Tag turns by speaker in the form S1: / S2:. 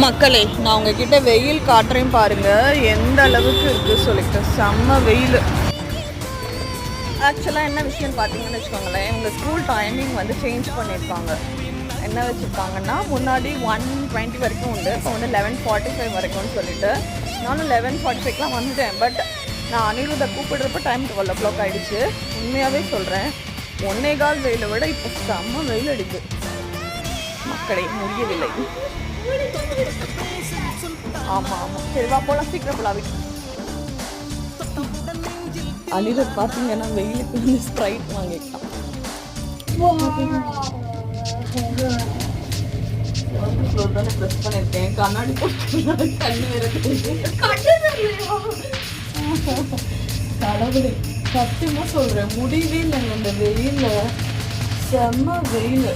S1: மக்களே, நான் உங்ககிட்ட வெயில் காட்டுறேன் பாருங்க, எந்த அளவுக்கு இருக்கு சொல்லிட்டு. செம்ம வெயில். ஆக்சுவலாக என்ன விஷயம்னு பார்த்தீங்கன்னு வச்சுக்கோங்களேன், இவங்க ஸ்கூல் டைமிங் வந்து சேஞ்ச் பண்ணியிருக்காங்க. என்ன வச்சுருக்காங்கன்னா, முன்னாடி 1:20 வரைக்கும் உண்டு, இப்போ வந்து 11:45 வரைக்கும்னு சொல்லிட்டு. நானும் 11:45லாம் வந்துட்டேன். பட் நான் அனிருத்தை கூப்பிடுறப்ப டைம் 12 o'clock ஆகிடுச்சு. உண்மையாகவே சொல்கிறேன், 1.25 வெயிலை விட இப்போ செம்ம வெயில் அடிக்குது மக்களே. முடியவில்லை. ஆமாம் ஆமாம், சரி வா போகலாம், சீக்கிரம் போகலாம் வீட்டுக்கு. அனிருத் பார்த்தீங்கன்னா வெயிலுக்கு வந்து ஸ்ப்ரைட் வாங்கிட்டான். தானே ப்ரெஸ் பண்ணியிருக்கேன், கண்ணாடி போட்டு கண்ணு வேற கடவுளே, சத்தியமாக சொல்கிறேன் முடியவே இல்லைங்க இந்த வெயிலில். செம்ம வெயில்.